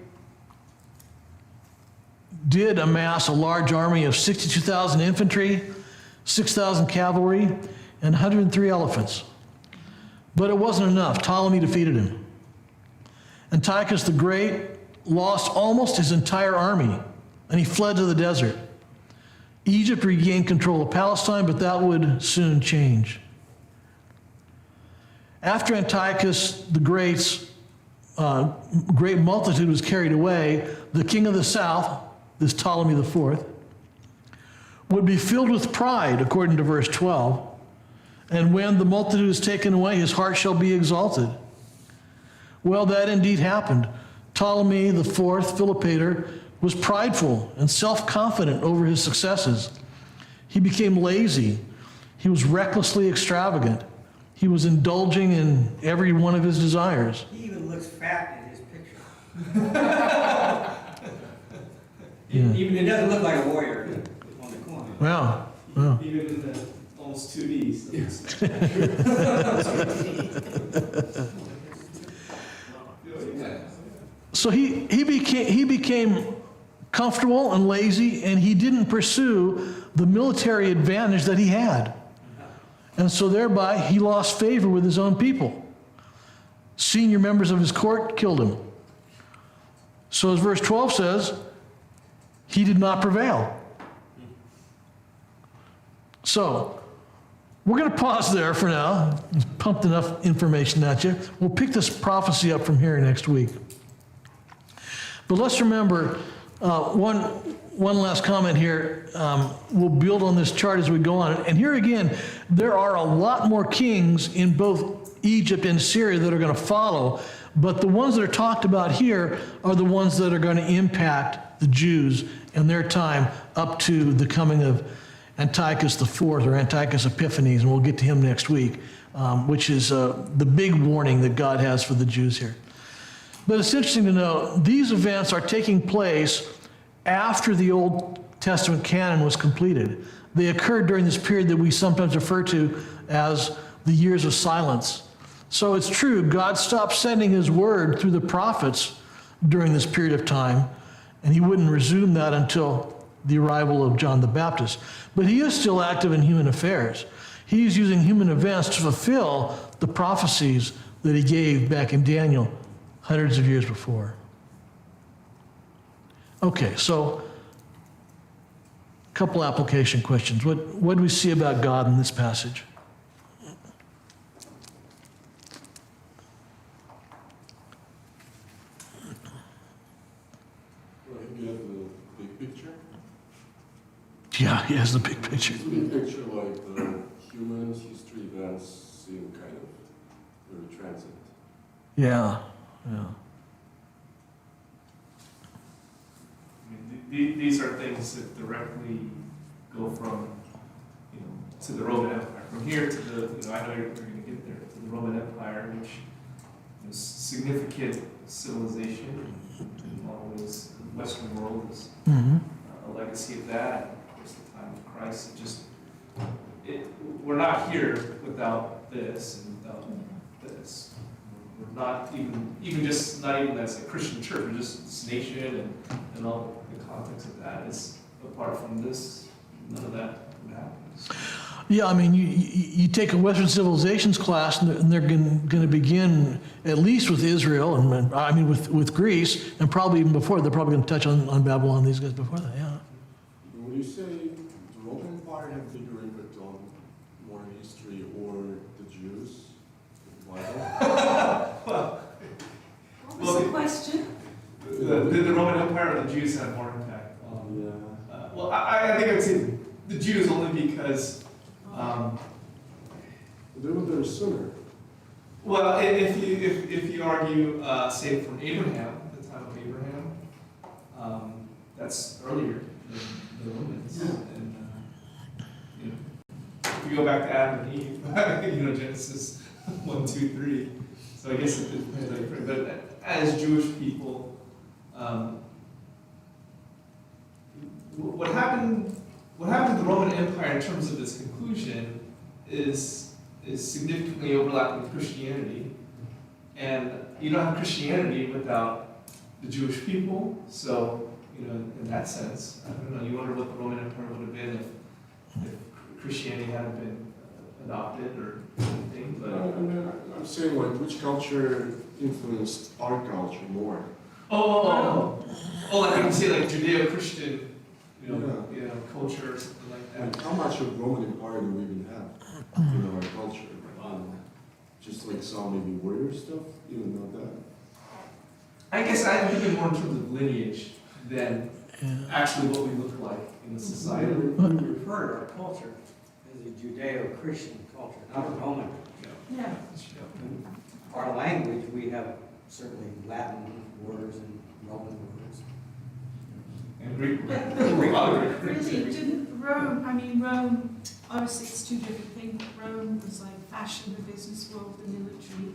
did amass a large army of 62,000 infantry, 6,000 cavalry, and 103 elephants. But it wasn't enough. Ptolemy defeated him. Antiochus the Great lost almost his entire army, and he fled to the desert. Egypt regained control of Palestine, but that would soon change. After Antiochus the Great's great multitude was carried away, the king of the south, this Ptolemy IV, would be filled with pride, according to verse 12. And when the multitude is taken away, his heart shall be exalted. Well, that indeed happened. Ptolemy IV, Philopator, was prideful and self-confident over his successes. He became lazy. He was recklessly extravagant. He was indulging in every one of his desires. He even looks fat in his picture. Yeah. Even it doesn't look like a warrior on the corner. Wow. Wow. Even in the almost 2Ds. So he became comfortable and lazy, and he didn't pursue the military advantage that he had. And so thereby, he lost favor with his own people. Senior members of his court killed him. So as verse 12 says, he did not prevail. So we're going to pause there for now. I've pumped enough information at you. We'll pick this prophecy up from here next week. But let's remember, one last comment here. We'll build on this chart as we go on. And here again, there are a lot more kings in both Egypt and Syria that are going to follow. But the ones that are talked about here are the ones that are going to impact the Jews in their time up to the coming of Antiochus IV, or Antiochus Epiphanes, and we'll get to him next week, which is the big warning that God has for the Jews here. But it's interesting to know, these events are taking place after the Old Testament canon was completed. they occurred during this period that we sometimes refer to as the years of silence. So it's true, God stopped sending his word through the prophets during this period of time, and he wouldn't resume that until the arrival of John the Baptist. But he is still active in human affairs. He's using human events to fulfill the prophecies that he gave back in Daniel hundreds of years before. Okay, so a couple application questions. What do we see about God in this passage? Well, you have the big picture. Yeah, he has the big picture. It's a big picture like the humans, history events seem kind of very transient. Yeah, yeah. I mean, these are things that directly go from, to the Roman Empire. From here to the, I know you're going to get there, to the Roman Empire, which is significant civilization in a lot of ways. The Western world is a legacy of that. And of course, the time of Christ. We're not here without this and without this. We're not even as a Christian church, we're just this nation and all the context of that is apart from this, none of that would happen. Yeah, I mean, you take a Western civilizations class, and they're going to begin at least with Israel, and I mean with Greece, and probably even before. They're probably going to touch on Babylon, these guys before that. Yeah. When you say the Roman Empire had bigger impact on modern history or the Jews, why? What was the question? Did the Roman Empire or the Jews have more impact? Well, I think I'd say the Jews only because, They were there sooner. well, if you argue, say from Abraham, the time of Abraham, that's earlier than the Romans. And, if you go back to Adam and Eve, Genesis 1, 2, 3. So I guess it depends. But as Jewish people, what happened to the Roman Empire in terms of its conclusion is significantly overlapping with Christianity. And you don't have Christianity without the Jewish people. So, in that sense, I don't know, you wonder what the Roman Empire would have been if Christianity hadn't been adopted or anything. But I'm saying, like, which culture influenced our culture more? Like you can say, like Judeo-Christian, culture or something like that. Like, how much of Roman Empire do we even have in our culture? Just like some maybe warrior stuff, even not that. I guess I'm thinking more in terms of lineage than actually what we look like in the society. We refer to our culture as a Judeo-Christian culture, not a Roman. Yeah. Our language, we have certainly Latin words and Roman words. And Greek. But Really, really, didn't Rome, obviously it's two different things. Rome was like fashion, the business world, the military,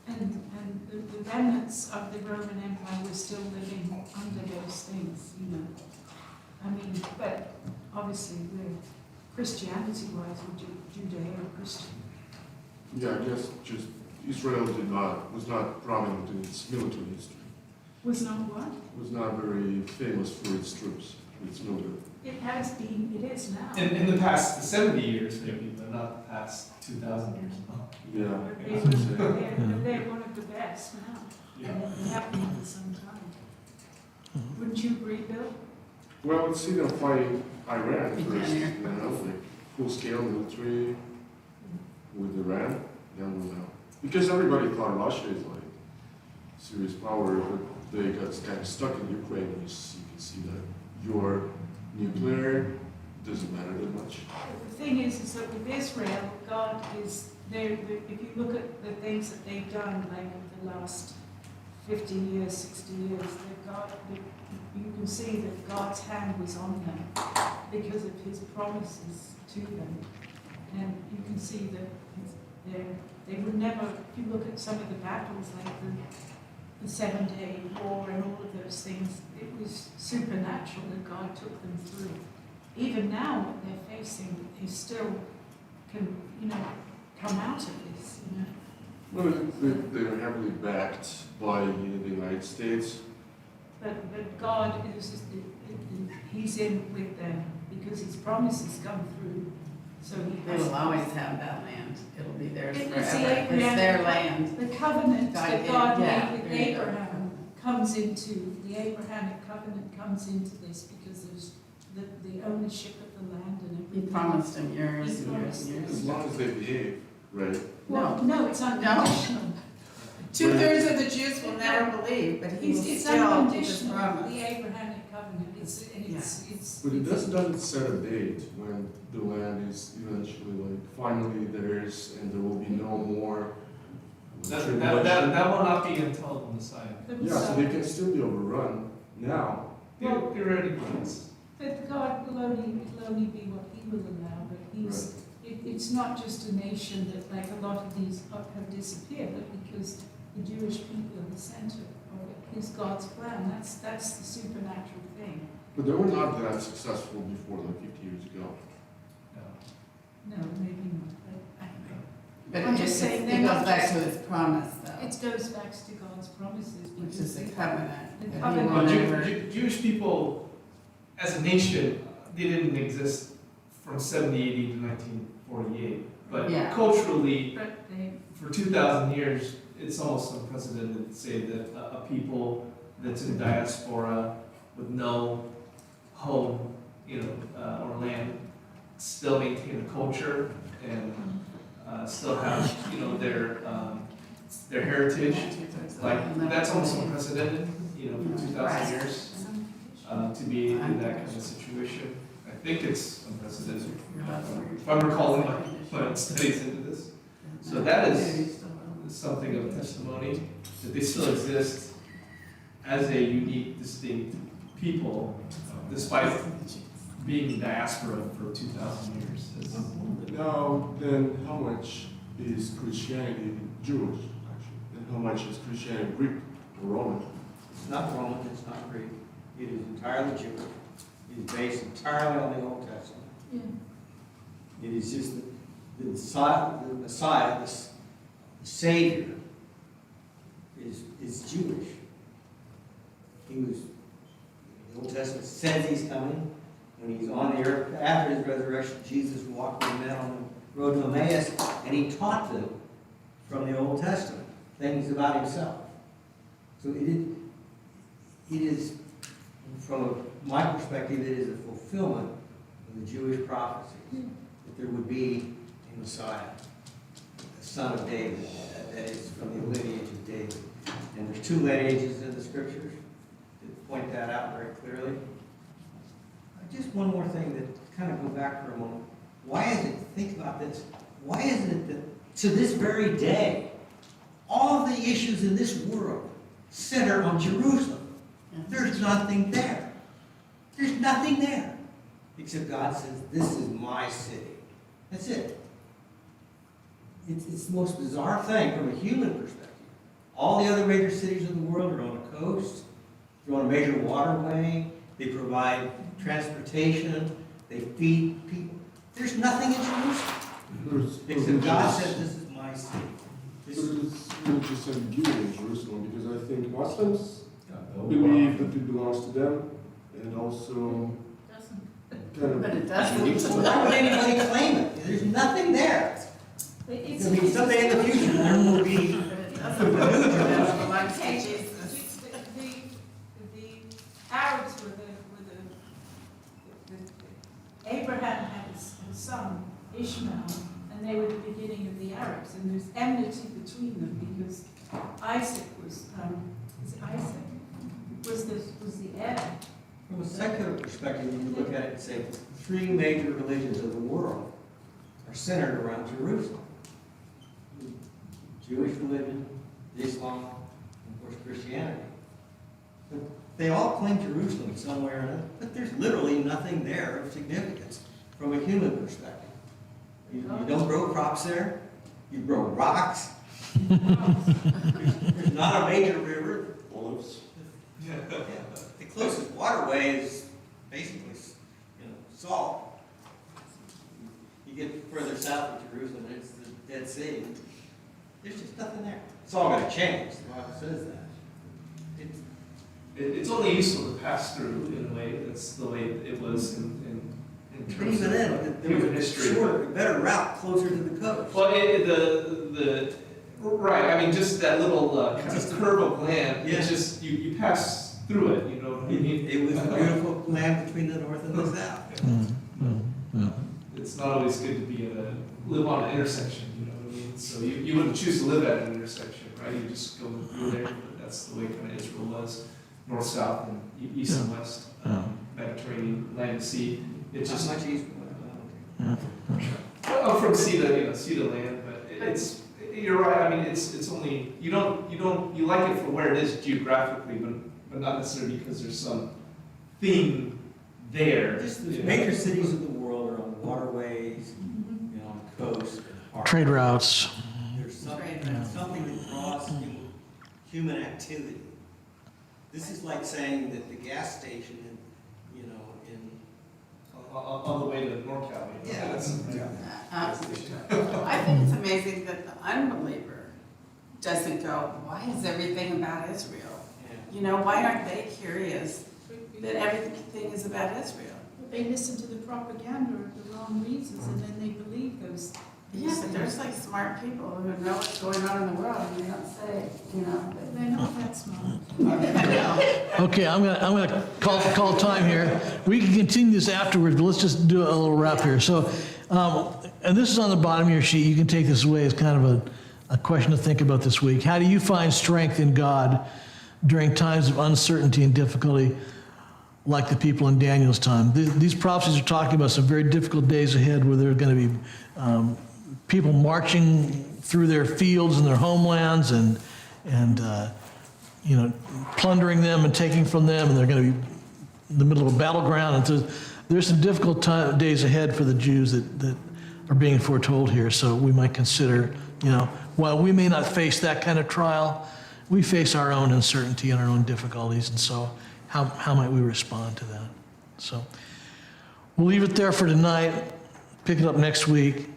and the remnants of the Roman Empire were still living under those things, but obviously we're Christianity-wise, we're Judeo-Christian. Yeah, I guess just Israel was not prominent in its military history. Was not what? Was not very famous for its troops, its military. It has been, it is now. in the past 70 years, maybe, but not the past 2,000 years. Yeah. They're one of the best now. And they've been happening for some time. Wouldn't you agree, Bill? Well, let's see them fighting Iran first, like full-scale military with Iran, then we'll know. Because everybody thought Russia is like serious power, but they got kind of stuck in Ukraine. You can see that your nuclear doesn't matter that much. The thing is that with Israel, God is there. If you look at the things that they've done, like the last 50 years, 60 years, you can see that God's hand was on them because of His promises to them, and you can see that they would never. If you look at some of the battles, like the 7-Day War and all of those things, it was supernatural that God took them through. even now, what they're facing, they still can, come out of this, Well, they're heavily backed by the United States. But God He's in with them because His promises come through. So He They has. will always have that land. It'll be theirs It's forever. the It's Abraham- their land. The covenant that God God did, yeah, made with there you go. Abraham comes into, the Abrahamic covenant comes into this because there's the ownership of the land and He everything. promised them years He and years promised and As years. long as they behave, right? Well, no, it's unconditional. 2/3 of the Jews will never believe, but he will It's still keep his unconditional, promise. the Abrahamic covenant. It's. But it doesn't set a date when the land is eventually finally theirs and there will be no more. That tribulation. will not be until the Messiah. Yeah, so they can still be overrun now. Well- Theoretically, yes. But God will only be what He will allow, but it's not just a nation that, like a lot of these have disappeared, but because the Jewish people are the center of it, is God's plan. That's the supernatural thing. But they were not that successful before, 50 years ago. No, maybe not. But I'm it just saying it they're goes not back just- to his promise, though, It goes back to God's promises which because is the covenant. The that he covenant. will Well, never- Jewish people, as a nation, they didn't exist from 70 AD to 1948. But Yeah. culturally, but they, for 2,000 years, it's almost unprecedented to say that a people that's in diaspora with no home, or land, still maintain a culture and still have, their heritage. Like, that's almost unprecedented, for 2,000 years, to be in that kind of situation. I think it's unprecedented, if I'm recalling my studies into this. So that is something of testimony, that they still exist as a unique, distinct people, despite being in diaspora for 2,000 years. Now, then how much is Christianity Jewish, actually? And how much is Christianity Greek or Roman? It's not Roman, it's not Greek. It is entirely Jewish. It is based entirely on the Old Testament. yeah. It is just the Messiah, the Savior, is Jewish. He was, the Old Testament says he's coming. When he's on the earth, after his resurrection, Jesus walked with men on the road to Emmaus, and he taught them from the Old Testament things about himself. So it is, from my perspective, it is a fulfillment of the Jewish prophecies that there would be a Messiah, a son of David, that is from the lineage of David. And there's 2 lineages in the scriptures that point that out very clearly. Just one more thing that kind of go back for a moment. Why is it, think about this, why is it that to this very day, all of the issues in this world center on Jerusalem? There's nothing there. There's nothing there. Except God says, this is my city. That's it. It's the most bizarre thing from a human perspective. All the other major cities of the world are on a coast, they're on a major waterway, they provide transportation, they feed people. There's nothing in Jerusalem. Except God says, this is my city. This is There's religious ambiguity in Jerusalem because I think Muslims believe that it belongs to them and also kind of. But it doesn't. Why would anybody claim it? There's nothing there. It's, I mean, someday in the future, there will be. But it doesn't. Like Jesus. the Arabs were Abraham had a son, Ishmael, and they were the beginning of the Arabs, and there's enmity between them because Isaac was the heir. From a secular perspective, you look at it and say, 3 major religions of the world are centered around Jerusalem. Jewish religion, Islam, and of course Christianity. But they all claim Jerusalem somewhere or another, but there's literally nothing there of significance from a human perspective. You don't grow crops there, you grow rocks. There's not a major river. Olives. The closest waterway is basically, salt. You get further south of Jerusalem, it's the Dead Sea. There's just nothing there. It's all gonna change, the Bible says that. It's, It's only useful to pass through in a way. That's the way it was in but terms even of then, there human was a history. shorter, better route closer to the coast. Well, right, I mean, just that little kind of curve of land, Yeah. it's just, you pass through it, you know what I mean? It was a beautiful land between the north and the south. It's not always good to be live on an intersection, you know what I mean? So you wouldn't choose to live at an intersection, right? You just go through there, but that's the way kind of Israel was, north, south, and east and west, Mediterranean, land to sea. It's It's just, much easier. from sea to land, but it's, you're right, I mean, it's only, you like it for where it is geographically, but not necessarily because there's some thing there. Just the you know. major cities of the world are on waterways, on the coast. and harbors. Trade routes. There's something that draws human activity. This is like saying that the gas station in On the way to NorCal. You know, Yeah. that's- I think it's amazing that the unbeliever doesn't go, why is everything about Israel? yeah. You know, why aren't they curious that everything is about Israel? They listen to the propaganda of the wrong reasons and then they believe those Yeah, but there's like smart people who know what's going on in the world and they don't say, you know, that They're not that smart. Okay, I'm gonna call time here. We can continue this afterwards, but let's just do a little wrap here. So, and this is on the bottom of your sheet. You can take this away as kind of a question to think about this week. How do you find strength in God during times of uncertainty and difficulty, like the people in Daniel's time? These prophecies are talking about some very difficult days ahead, where there are going to be people marching through their fields and their homelands, and plundering them and taking from them, and they're going to be in the middle of a battleground. And so there's some difficult days ahead for the Jews that are being foretold here. So we might consider, while we may not face that kind of trial, we face our own uncertainty and our own difficulties. And so how might we respond to that? So we'll leave it there for tonight. Pick it up next week.